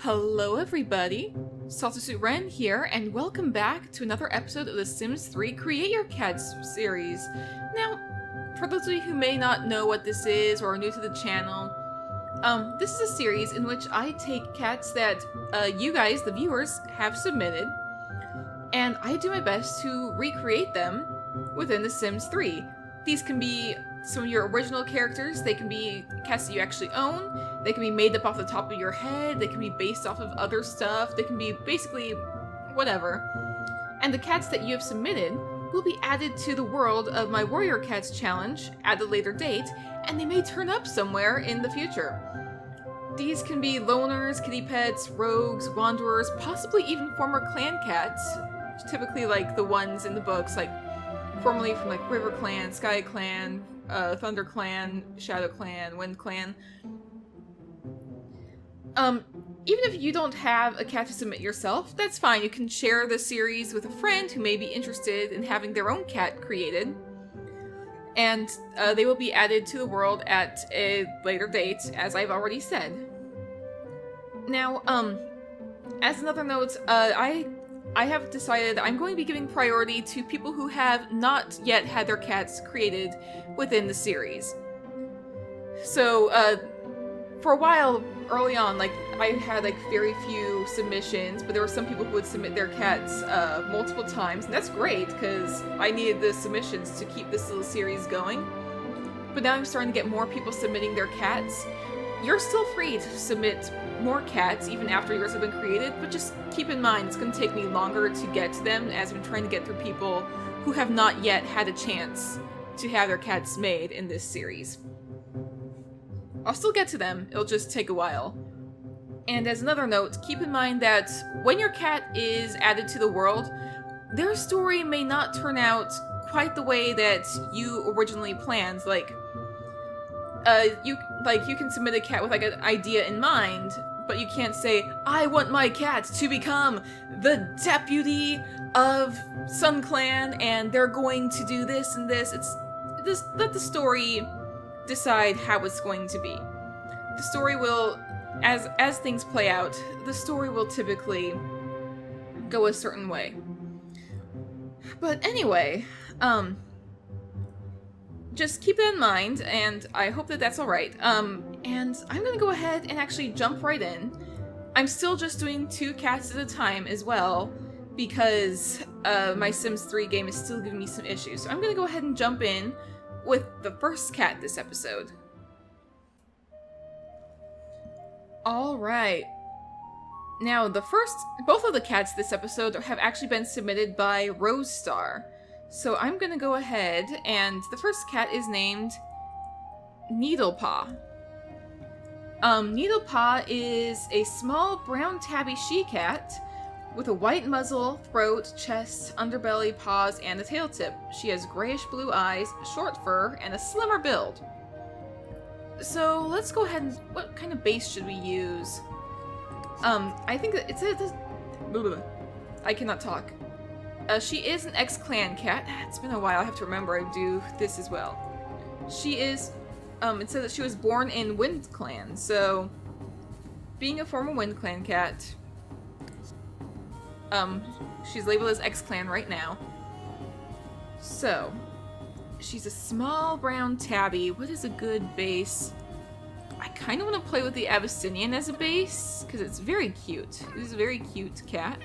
Hello everybody, Saltasuit Ren here, and welcome back to another episode of the Sims 3 Create Your Cats series. Now, for those of you who may not know what this is or are new to the channel, this is a series in which I take cats that you guys, the viewers, have submitted, and I do my best to recreate them within the Sims 3. These can be some of your original characters, they can be cats that you actually own, they can be made up off the top of your head, they can be based off of other stuff, they can be basically whatever. And the cats that you have submitted will be added to the world of my Warrior Cats challenge at a later date, and they may turn up somewhere in the future. These can be loners, kitty pets, rogues, wanderers, possibly even former clan cats, typically like the ones in the books, like formerly from like River Clan, Sky Clan, Thunder Clan, Shadow Clan, Wind Clan. Even if you don't have a cat to submit yourself, that's fine. You can share the series with a friend who may be interested in having their own cat created. And they will be added to the world at a later date, as I've already said. Now, as another note, I have decided I'm going to be giving priority to people who have not yet had their cats created within the series. So, for a while, early on, like, I had, like, very few submissions, but there were some people who would submit their cats, multiple times, and that's great, because I needed the submissions to keep this little series going. But now I'm starting to get more people submitting their cats. You're still free to submit more cats, even after yours have been created, but just keep in mind, it's going to take me longer to get to them, as I'm trying to get through people who have not yet had a chance to have their cats made in this series. I'll still get to them, it'll just take a while. And as another note, keep in mind that when your cat is added to the world, their story may not turn out quite the way that you originally planned. Like, you can submit a cat with like an idea in mind, but you can't say, I want my cat to become the deputy of Sun Clan, and they're going to do this and this. Just let the story decide how it's going to be. The story will, as things play out, the story will typically go a certain way. But anyway, just keep that in mind, and I hope that that's alright. And I'm gonna go ahead and actually jump right in. I'm still just doing 2 cats at a time as well, because my Sims 3 game is still giving me some issues. So I'm gonna go ahead and jump in with the first cat this episode. Alright. Now, both of the cats this episode have actually been submitted by Rose Star. So I'm gonna go ahead, and the first cat is named Needle Paw. Needle Paw is a small brown tabby she-cat with a white muzzle, throat, chest, underbelly, paws, and a tail tip. She has grayish-blue eyes, short fur, and a slimmer build. So let's go ahead and... what kind of base should we use? I think that I cannot talk. She is an ex-clan cat. It's been a while, I have to remember I do this as well. She is... it says that she was born in Windclan, so... being a former Windclan cat... she's labeled as ex-clan right now. So, she's a small brown tabby. What is a good base? I kind of want to play with the Abyssinian as a base, because it's very cute. It is a very cute cat.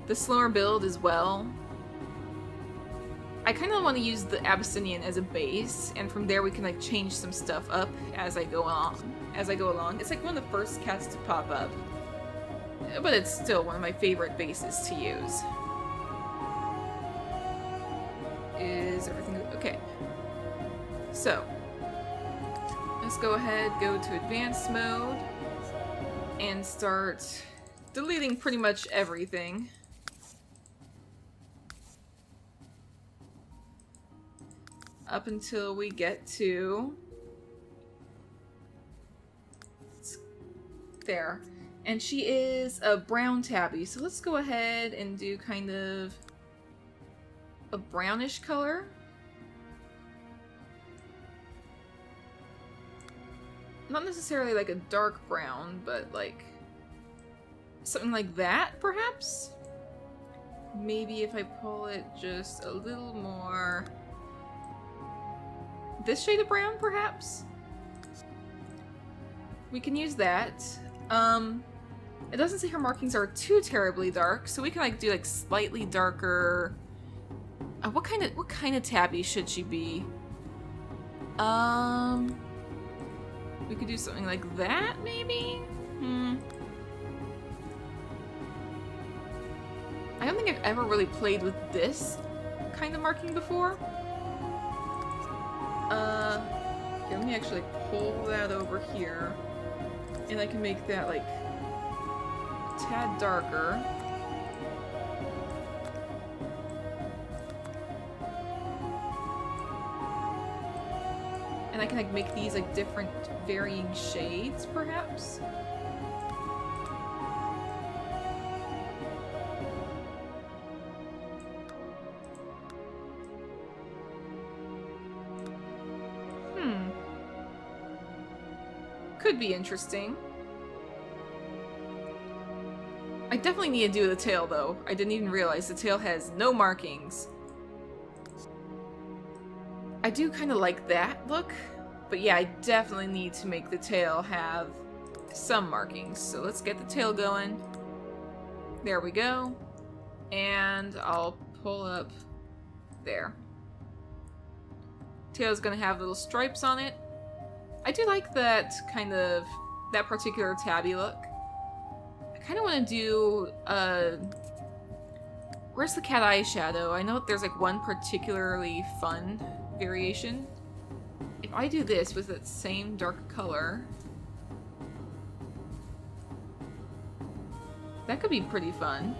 The slower build as well. I kind of want to use the Abyssinian as a base, and from there we can like change some stuff up as I go along. It's like one of the first cats to pop up. But it's still one of my favorite bases to use. Is everything okay? So, let's go ahead, go to advanced mode, and start deleting pretty much everything. Up until we get to... there. And she is a brown tabby, so let's go ahead and do kind of a brownish color. not necessarily like a dark brown, but like something like that, perhaps? Maybe if I pull it just a little more... this shade of brown, perhaps? We can use that. It doesn't say her markings are too terribly dark, so we can like do like slightly darker... what kind of tabby should she be? We could do something like that, maybe? I don't think I've ever really played with this kind of marking before. Okay, let me actually pull that over here. And I can make that, like, a tad darker. And I can, like, make these, like, different varying shades, perhaps? Could be interesting. I definitely need to do the tail, though. I didn't even realize the tail has no markings. I do kind of like that look, but yeah, I definitely need to make the tail have some markings. So let's get the tail going. There we go. And I'll pull up there. Tail's gonna have little stripes on it. I do like that that particular tabby look. I kind of want to do, where's the cat eye shadow? I know there's like one particularly fun variation. If I do this with that same dark color, that could be pretty fun.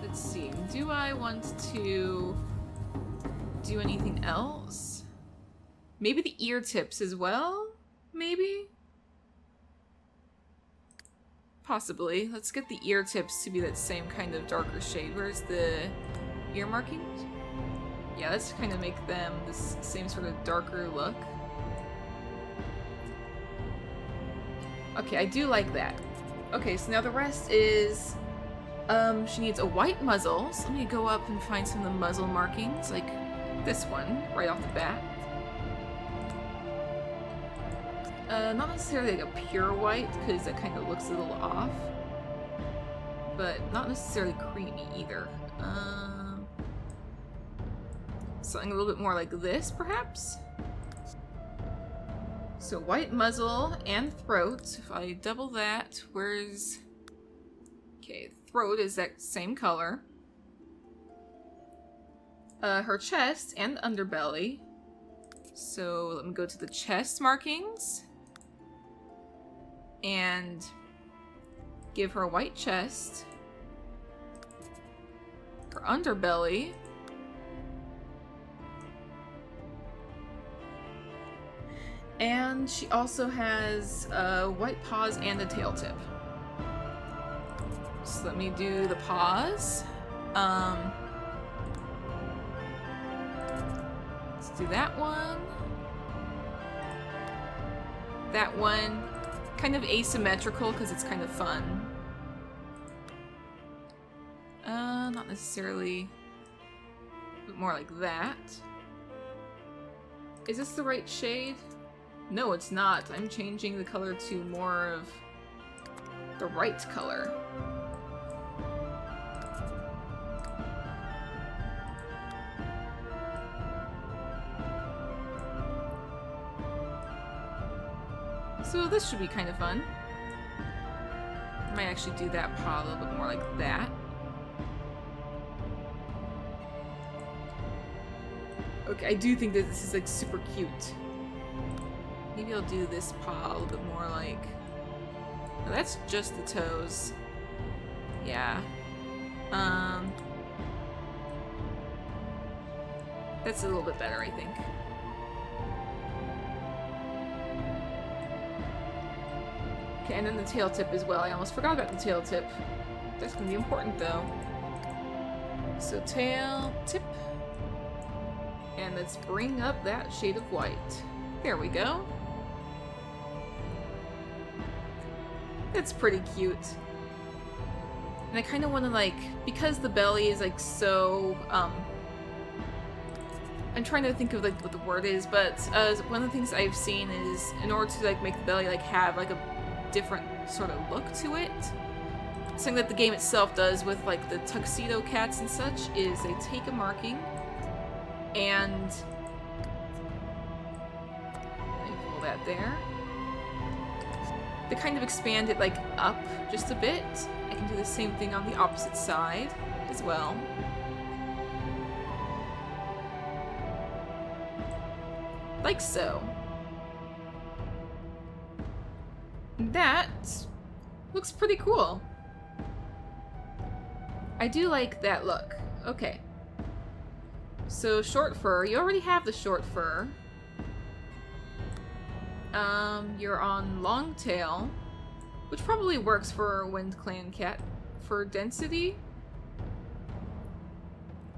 Let's see, do I want to do anything else? Maybe the ear tips as well? Maybe? Possibly. Let's get the ear tips to be that same kind of darker shade. Where's the ear markings? Yeah, let's kind of make them this same sort of darker look. Okay, I do like that. Okay, so now the rest is... she needs a white muzzle, so let me go up and find some of the muzzle markings, like this one, right off the bat. Not necessarily like a pure white, because that kind of looks a little off. But not necessarily creamy either. Something a little bit more like this, perhaps? So white muzzle and throat. If I double that, where's... Okay, throat is that same color. Her chest and underbelly. So let me go to the chest markings. And give her a white chest. Her underbelly. And she also has white paws and a tail tip. So let me do the paws. Let's do that one. That one, kind of asymmetrical because it's kind of fun. Not necessarily, but more like that. Is this the right shade? No, it's not. I'm changing the color to more of the right color. So this should be kind of fun. I might actually do that paw a little bit more like that. Okay, I do think that this is like super cute. Maybe I'll do this paw a little bit more like... No, that's just the toes. Yeah. That's a little bit better, I think. Okay, and then the tail tip as well. I almost forgot about the tail tip. That's gonna be important, though. So tail, tip. And let's bring up that shade of white. There we go. That's pretty cute. And I kind of want to, like, because the belly is, like, so, I'm trying to think of, like, what the word is, but one of the things I've seen is, in order to, like, make the belly, like, have, like, a different sort of look to it, something that the game itself does with, like, the tuxedo cats and such, is they take a marking, and pull that there. They kind of expand it, like, up just a bit. I can do the same thing on the opposite side as well. Like so. That looks pretty cool. I do like that look. Okay. So, short fur. You already have the short fur. You're on long tail, which probably works for a Windclan cat. For density,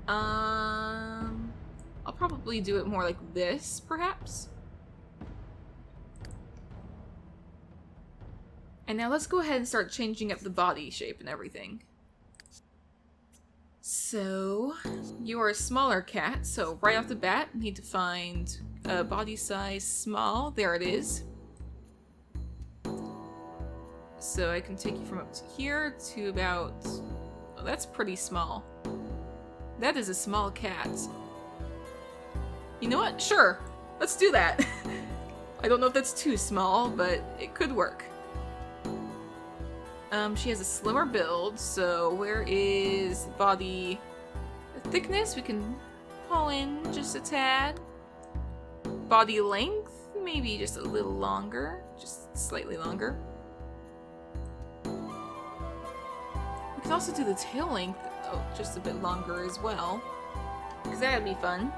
I'll probably do it more like this, perhaps. And now let's go ahead and start changing up the body shape and everything. So, you're a smaller cat, so right off the bat, need to find a body size small. There it is. So I can take you from up to here to about... Oh, that's pretty small. That is a small cat. You know what? Sure. Let's do that. I don't know if that's too small, but it could work. She has a slimmer build, so where is body thickness? We can pull in just a tad. Body length, maybe just a little longer, just slightly longer. We can also do the tail length, oh, just a bit longer as well, because that'd be fun.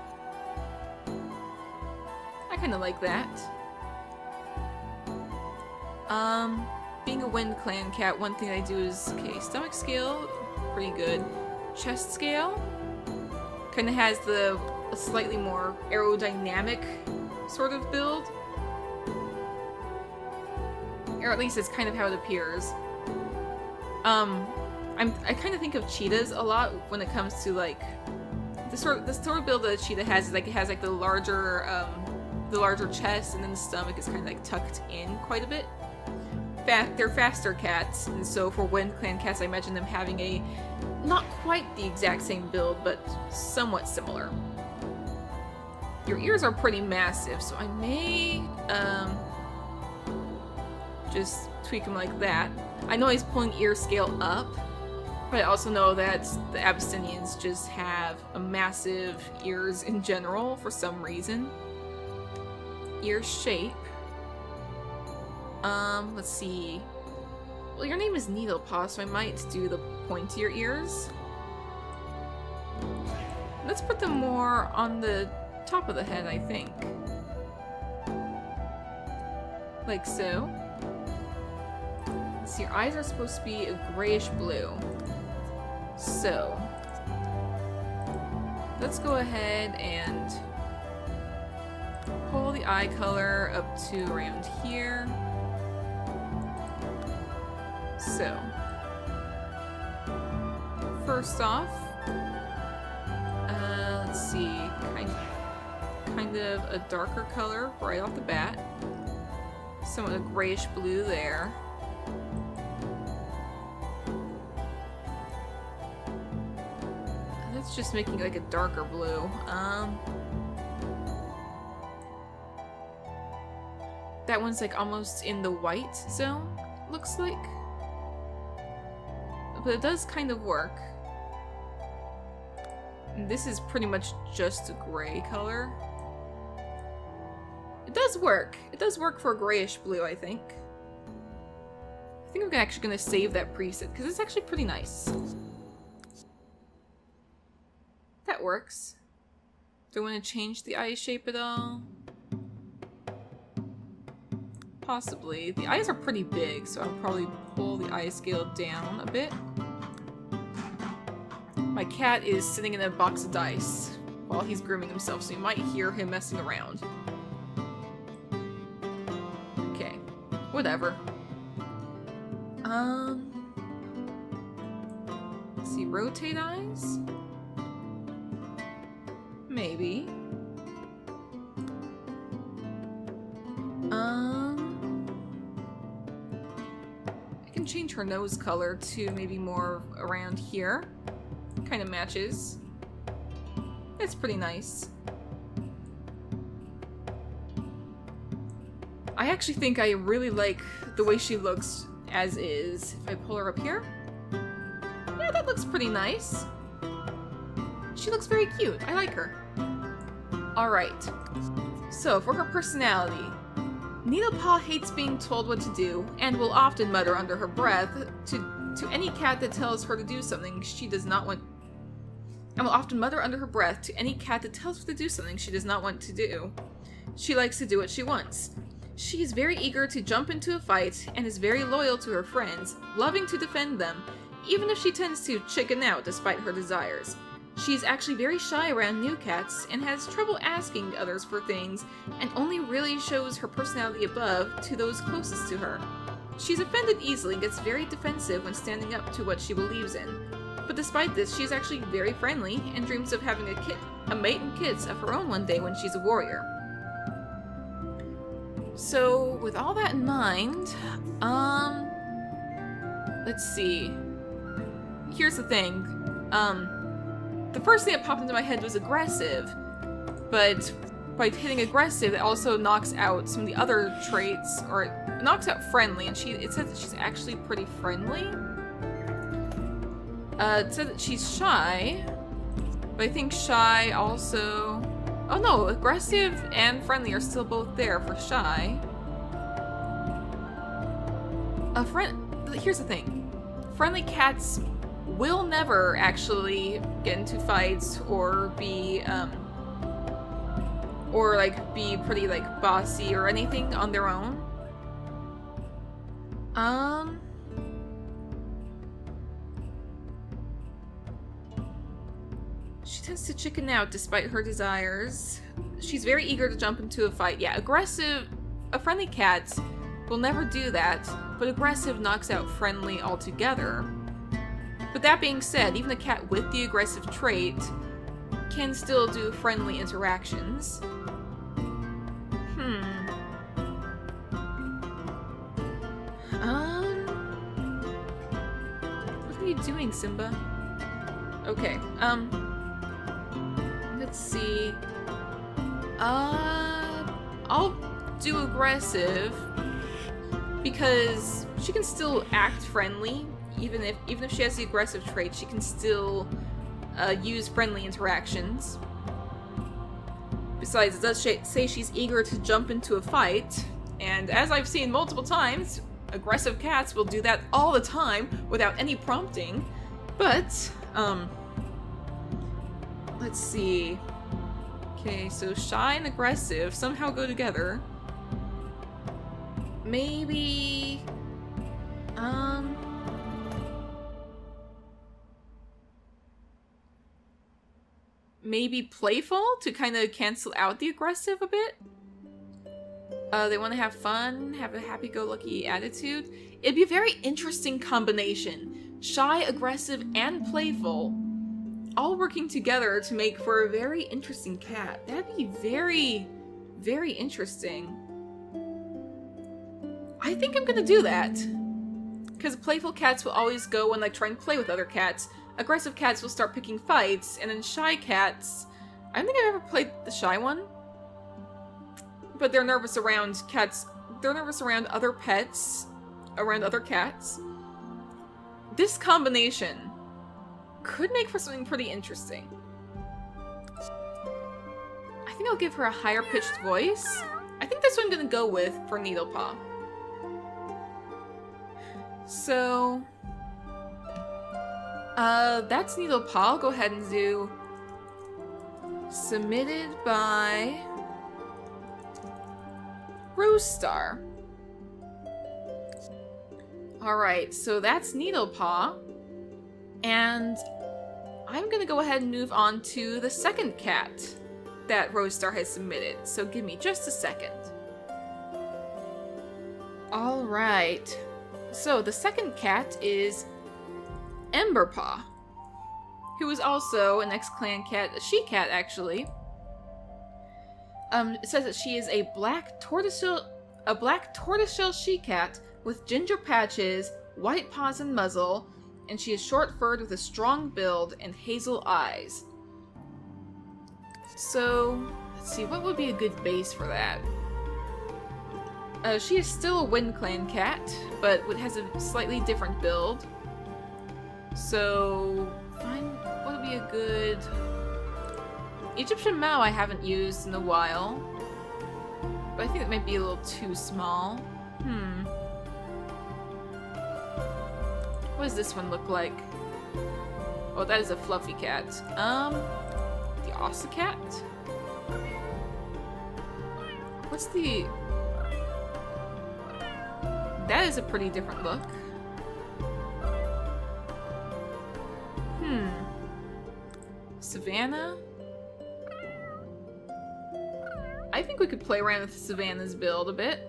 I kind of like that. Being a Windclan cat, one thing I do is, okay, stomach scale, pretty good. Chest scale, kind of has a slightly more aerodynamic sort of build. Or at least it's kind of how it appears. I kind of think of cheetahs a lot when it comes to, like, the sort of build that a cheetah has is, like, it has, like, the larger chest, and then the stomach is kind of, like, tucked in quite a bit. They're faster cats, and so for Windclan cats, I imagine them having a not quite the exact same build, but somewhat similar. Your ears are pretty massive, so I may just tweak them like that. I know he's pulling ear scale up, but I also know that the Abyssinians just have a massive ears in general for some reason. Ear shape. Let's see. Well, your name is Needle Paw, so I might do the pointier ears. Let's put them more on the top of the head, I think. Like so. So your eyes are supposed to be a grayish blue. So, let's go ahead and pull the eye color up to around here. So, first off, let's see, kind of a darker color right off the bat. Somewhat a grayish blue there. That's just making like a darker blue. That one's like almost in the white zone, looks like. But it does kind of work. And this is pretty much just a gray color. It does work. It does work for a grayish blue, I think. I think I'm actually going to save that preset, because it's actually pretty nice. That works. Do I want to change the eye shape at all? Possibly. The eyes are pretty big, so I'll probably pull the eye scale down a bit. My cat is sitting in a box of dice while he's grooming himself, so you might hear him messing around. Okay, whatever. Let's see, rotate eyes? Maybe. I can change her nose color to maybe more around here. Kind of matches. It's pretty nice. I actually think I really like the way she looks as is. If I pull her up here. Yeah, that looks pretty nice. She looks very cute. I like her. Alright. So, for her personality. Needle Paw hates being told what to do, and will often mutter under her breath to any cat that tells her to do something she does not want. And will often mutter under her breath to any cat that tells her to do something she does not want to do. She likes to do what she wants. She is very eager to jump into a fight, and is very loyal to her friends, loving to defend them, even if she tends to chicken out despite her desires. She is actually very shy around new cats, and has trouble asking others for things, and only really shows her personality above to those closest to her. She's offended easily and gets very defensive when standing up to what she believes in. But despite this, she is actually very friendly, and dreams of having a mate and kids of her own one day when she's a warrior. So, with all that in mind, let's see. Here's the thing, the first thing that popped into my head was aggressive, but by hitting aggressive, it also knocks out some of the other traits, or it knocks out friendly, and it says that she's actually pretty friendly. It said that she's shy, but I think shy also... Oh no, aggressive and friendly are still both there for shy. Here's the thing. Friendly cats will never actually get into fights or be pretty like bossy or anything on their own. She tends to chicken out despite her desires. She's very eager to jump into a fight. Yeah, a friendly cat will never do that, but aggressive knocks out friendly altogether. But that being said, even a cat with the aggressive trait can still do friendly interactions. What are you doing, Simba? Okay, let's see. I'll do aggressive because she can still act friendly. Even if she has the aggressive trait, she can still use friendly interactions. Besides, it does say she's eager to jump into a fight, and as I've seen multiple times, aggressive cats will do that all the time without any prompting. But, let's see. Okay, so shy and aggressive somehow go together. Maybe... maybe playful to kind of cancel out the aggressive a bit. They want to have fun, have a happy-go-lucky attitude. It'd be a very interesting combination. Shy, aggressive, and playful, all working together to make for a very interesting cat. That'd be very, very interesting. I think I'm gonna do that. Because playful cats will always go and like try and play with other cats. Aggressive cats will start picking fights, and then shy cats... I don't think I've ever played the shy one. But they're nervous around cats. They're nervous around other pets, around other cats. This combination could make for something pretty interesting. I think I'll give her a higher pitched voice. I think that's what I'm gonna go with for Needle Paw. So... that's Needle Paw. I'll go ahead and do submitted by Rosestar. Alright, so that's Needle Paw. And I'm gonna go ahead and move on to the second cat that Roadstar has submitted, so give me just a second. Alright, so the second cat is Ember Paw, who is also an ex-clan cat, a she-cat actually. It says that she is a black tortoiseshell she-cat with ginger patches, white paws and muzzle, and she is short-furred with a strong build and hazel eyes. So, let's see, what would be a good base for that? She is still a Windclan cat, but it has a slightly different build. So, what would be a good... Egyptian Mao I haven't used in a while, but I think it might be a little too small. What does this one look like? Oh, that is a fluffy cat. The Ossa cat? What's the... That is a pretty different look. Savannah? I think we could play around with Savannah's build a bit.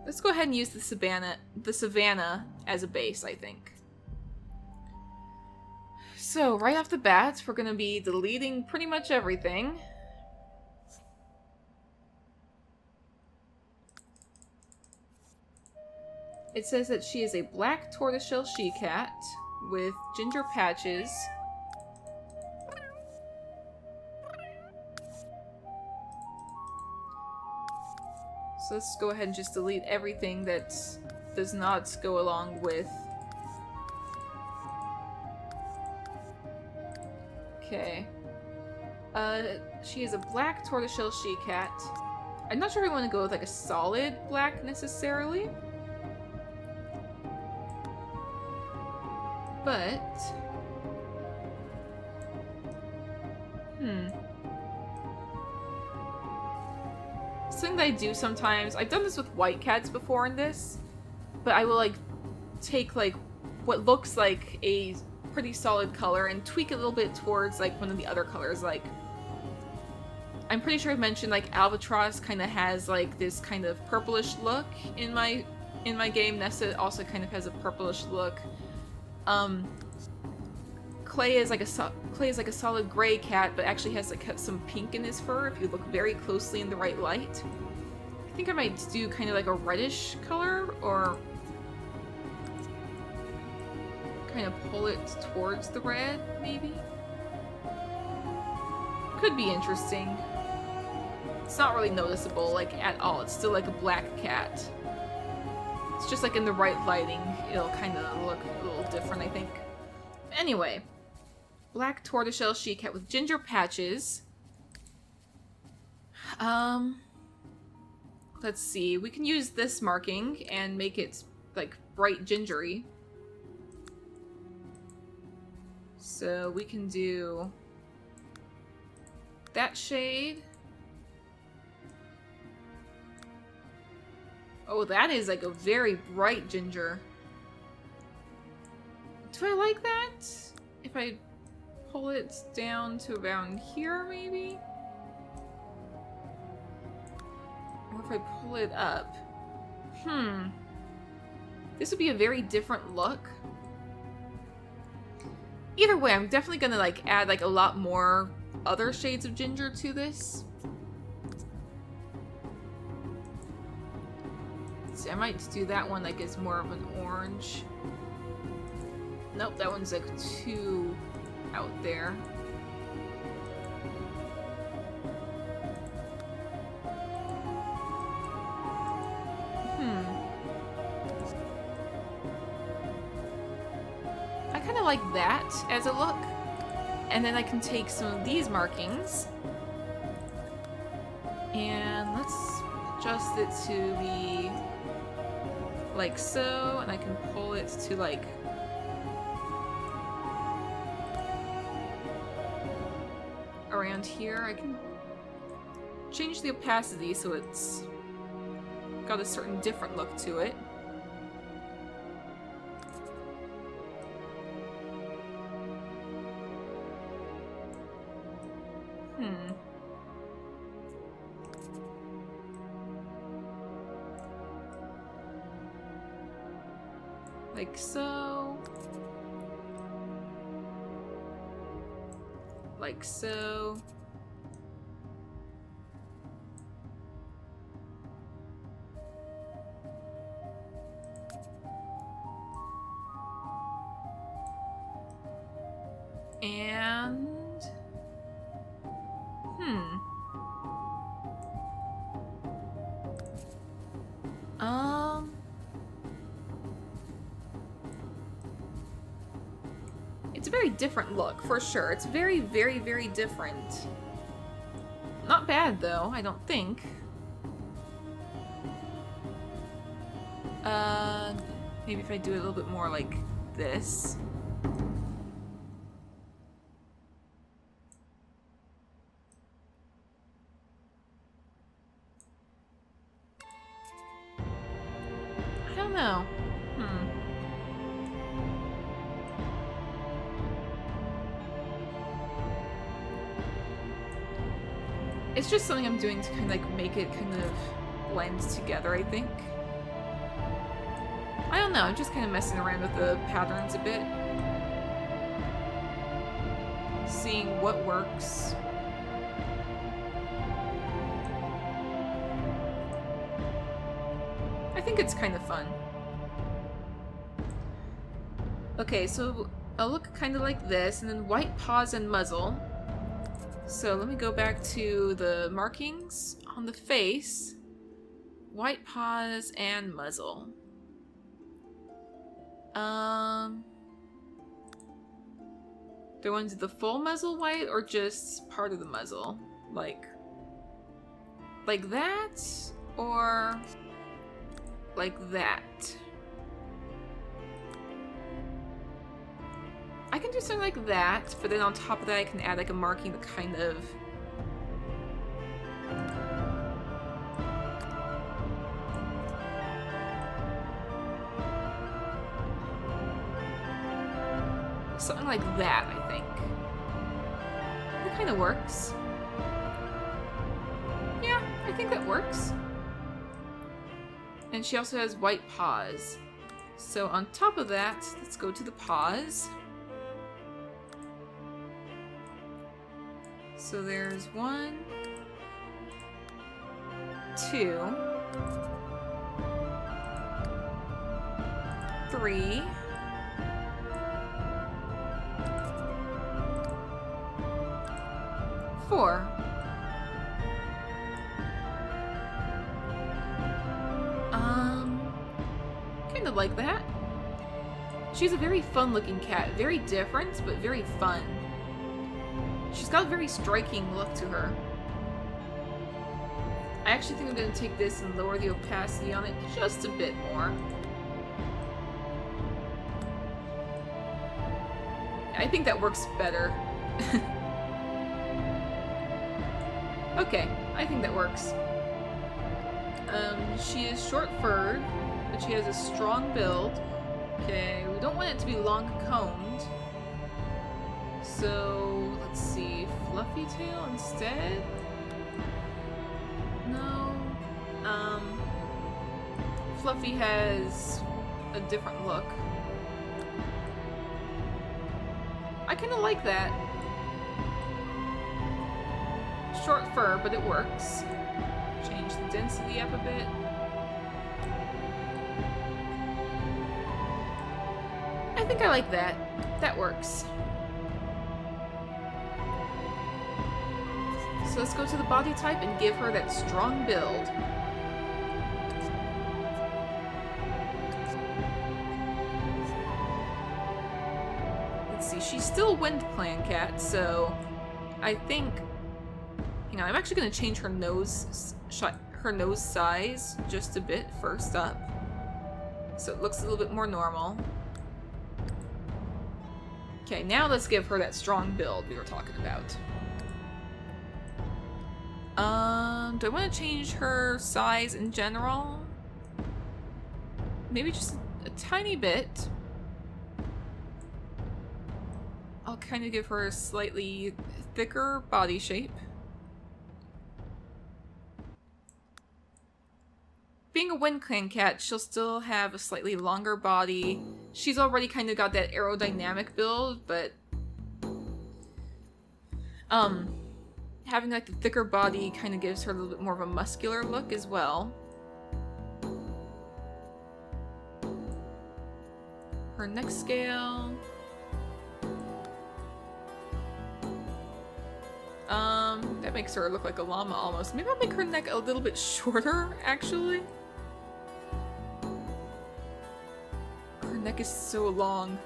Let's go ahead and use the Savannah as a base, I think. So, right off the bat, we're going to be deleting pretty much everything. It says that she is a black tortoiseshell she-cat with ginger patches. So let's go ahead and just delete everything that does not go along with... Okay. She is a black tortoiseshell she-cat. I'm not sure if I want to go with like a solid black necessarily. But... Something that I do sometimes, I've done this with white cats before in this, but I will like take like what looks like a pretty solid color and tweak it a little bit towards like one of the other colors. Like, I'm pretty sure I mentioned like Albatross kind of has like this kind of purplish look in my game. Nessa also kind of has a purplish look. Clay is like a solid gray cat, but actually has like some pink in his fur if you look very closely in the right light. I think I might do kind of like a reddish color, or kind of pull it towards the red, maybe? Could be interesting. It's not really noticeable, like, at all. It's still like a black cat. It's just like in the right lighting, it'll kind of look a little different, I think. Anyway. Black tortoiseshell she-cat with ginger patches. Let's see. We can use this marking and make it, like, bright gingery. So we can do that shade. Oh, that is, like, a very bright ginger. Do I like that? If I pull it down to around here, maybe? Or if I pull it up. This would be a very different look. Either way, I'm definitely gonna, like, add, like, a lot more other shades of ginger to this. See, I might do that one, like, as more of an orange. Nope, that one's, like, too out there. I kind of like that as a look. And then I can take some of these markings and let's adjust it to be like so, and I can pull it to like around here. I can change the opacity so it's got a certain different look to it. Like so. Like so. And... It's a very different look, for sure. It's very, very, very different. Not bad, though, I don't think. Maybe if I do it a little bit more like this. I don't know. It's just something I'm doing to kind of like make it kind of blend together, I think. I don't know, I'm just kind of messing around with the patterns a bit. Seeing what works. I think it's kind of fun. Okay, so I'll look kind of like this, and then white paws and muzzle. So let me go back to the markings on the face. White paws and muzzle. Do I want to do the full muzzle white or just part of the muzzle? Like that? Or like that? I can do something like that, but then on top of that I can add like a marking that kind of... something like that, I think. That kind of works. Yeah, I think that works. And she also has white paws. So on top of that, let's go to the paws. So there's 1, 2, 3, 4. Kind of like that. She's a very fun-looking cat. Very different, but very fun. She's got a very striking look to her. I actually think I'm going to take this and lower the opacity on it just a bit more. I think that works better. Okay, I think that works. She is short-furred, but she has a strong build. Okay, we don't want it to be long-combed. So, let's see, fluffy tail instead? No. Fluffy has a different look. I kind of like that. Short fur, but it works. Change the density up a bit. I think I like that. That works. So let's go to the body type and give her that strong build. Let's see, she's still a Windclan cat, so I think... Hang on, I'm actually going to change her nose size just a bit first up. So it looks a little bit more normal. Okay, now let's give her that strong build we were talking about. Do I want to change her size in general? Maybe just a tiny bit. Oh, I'll kind of give her a slightly thicker body shape. Being a Windclan cat, she'll still have a slightly longer body. She's already kind of got that aerodynamic build, but having like the thicker body kind of gives her a little bit more of a muscular look as well. Her neck scale. That makes her look like a llama almost. Maybe I'll make her neck a little bit shorter, actually. Her neck is so long.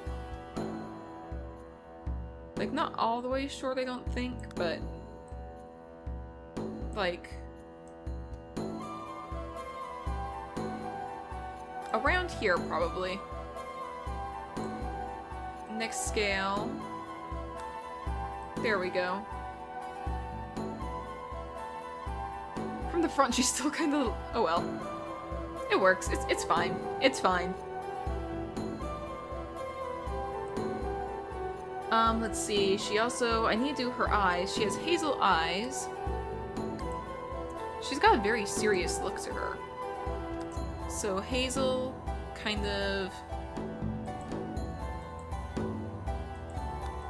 Like, not all the way short, I don't think, but like around here, probably. Neck scale. There we go. From the front, she's still kind of... Oh well. It works. It's fine. It's fine. Let's see. She also... I need to do her eyes. She has hazel eyes. She's got a very serious look to her. So hazel, kind of...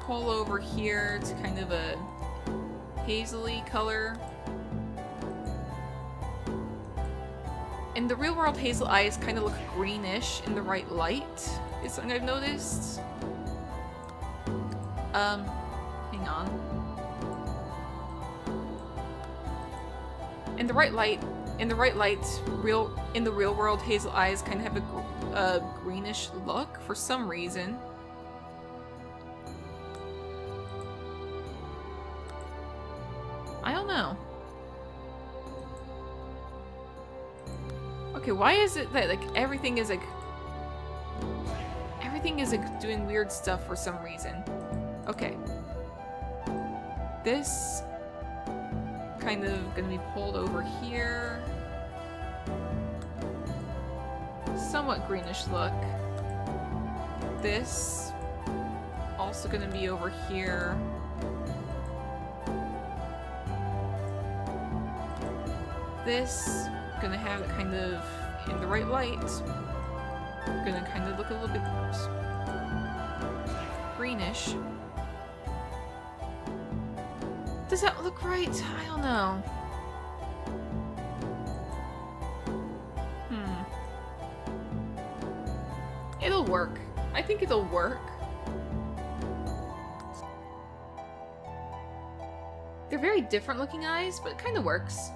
pull over here to kind of a hazily color. In the real world, hazel eyes kind of look greenish in the right light, is something I've noticed. Hang on. In the real world, hazel eyes kind of have a greenish look for some reason. I don't know. Okay, why is it that like everything is like doing weird stuff for some reason? Okay. This kind of gonna be pulled over here. Somewhat greenish look. This also gonna be over here. This gonna have it kind of in the right light. Gonna kind of look a little bit greenish. Does that look right? I don't know. It'll work. I think it'll work. They're very different looking eyes, but it kind of works.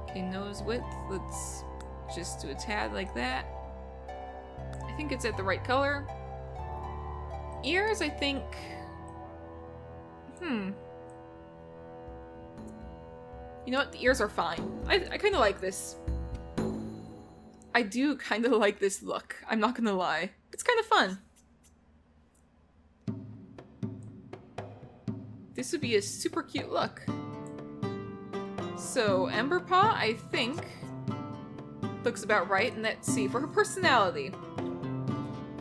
Okay, nose width, let's just do a tad like that. I think it's at the right color. Ears, I think... You know what? The ears are fine. I kind of like this. I do kind of like this look. I'm not gonna lie. It's kind of fun. This would be a super cute look. So, Ember Paw, I think, looks about right. And let's see, for her personality.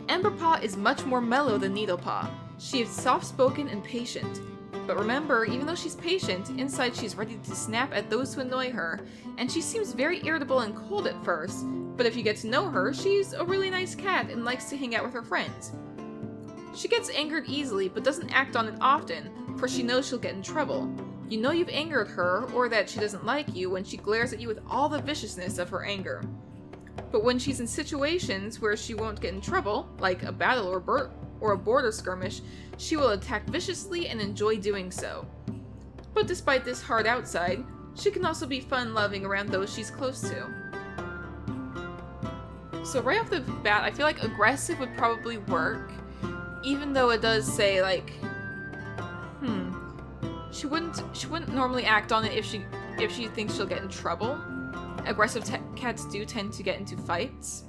Ember Paw is much more mellow than Needle Paw. She is soft-spoken and patient. But remember, even though she's patient, inside she's ready to snap at those who annoy her, and she seems very irritable and cold at first, but if you get to know her, she's a really nice cat and likes to hang out with her friends. She gets angered easily, but doesn't act on it often, for she knows she'll get in trouble. You know you've angered her, or that she doesn't like you, when she glares at you with all the viciousness of her anger. But when she's in situations where she won't get in trouble, like a battle or a border skirmish, she will attack viciously and enjoy doing so. But despite this hard outside, she can also be fun-loving around those she's close to. So right off the bat, I feel like aggressive would probably work, even though it does say like, she wouldn't normally act on it if she thinks she'll get in trouble. Aggressive cats do tend to get into fights.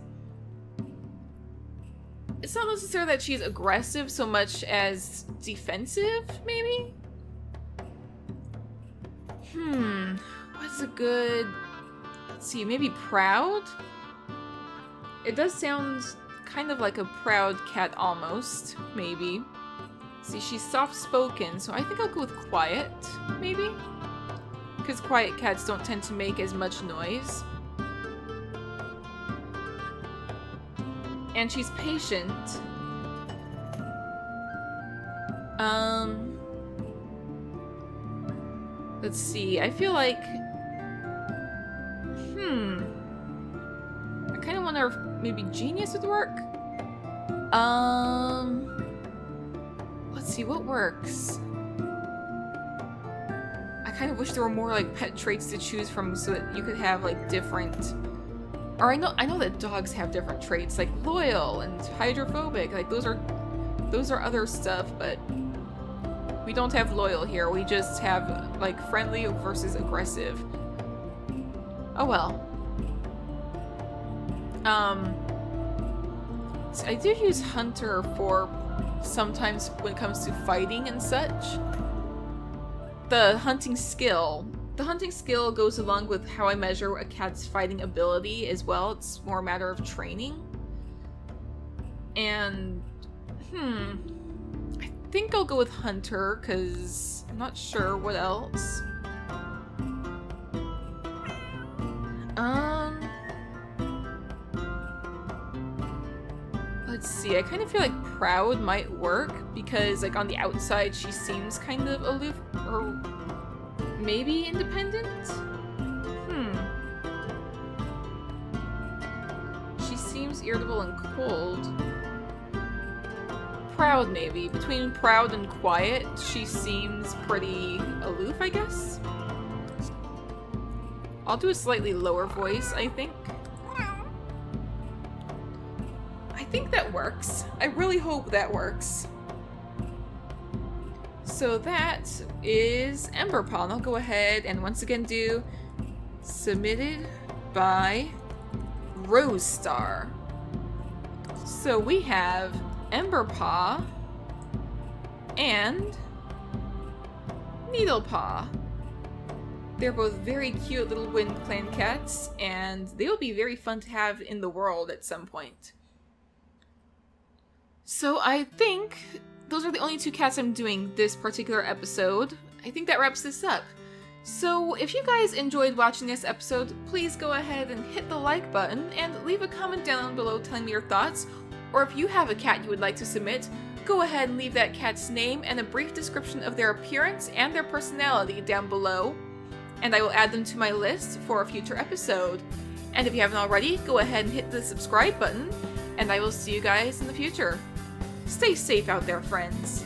It's not necessarily that she's aggressive so much as defensive, maybe? What's a good... Let's see, maybe proud? It does sound kind of like a proud cat almost, maybe. See, she's soft-spoken, so I think I'll go with quiet, maybe? Because quiet cats don't tend to make as much noise. And she's patient. Let's see, I feel like... I kind of wonder if maybe genius would work? Let's see, what works? I kind of wish there were more, like, pet traits to choose from so that you could have, like, different... Or I know that dogs have different traits, like loyal and hydrophobic. Like, those are other stuff, but... We don't have loyal here, we just have, like, friendly versus aggressive. Oh well. So I do use Hunter for sometimes when it comes to fighting and such. The hunting skill goes along with how I measure a cat's fighting ability as well. It's more a matter of training. And, I think I'll go with Hunter, because I'm not sure what else. Let's see, I kind of feel like Proud might work, because, like, on the outside she seems kind of aloof, or maybe independent? She seems irritable and cold. Proud, maybe. Between Proud and Quiet, she seems pretty aloof, I guess? I'll do a slightly lower voice, I think. I think that works. I really hope that works. So that is Ember Paw, and I'll go ahead and once again do submitted by Rose Star. So we have Ember Paw and Needle Paw. They're both very cute little Windclan cats, and they will be very fun to have in the world at some point. So I think those are the only two cats I'm doing this particular episode. I think that wraps this up. So if you guys enjoyed watching this episode, please go ahead and hit the like button and leave a comment down below telling me your thoughts. Or if you have a cat you would like to submit, go ahead and leave that cat's name and a brief description of their appearance and their personality down below, and I will add them to my list for a future episode. And if you haven't already, go ahead and hit the subscribe button, and I will see you guys in the future. Stay safe out there, friends.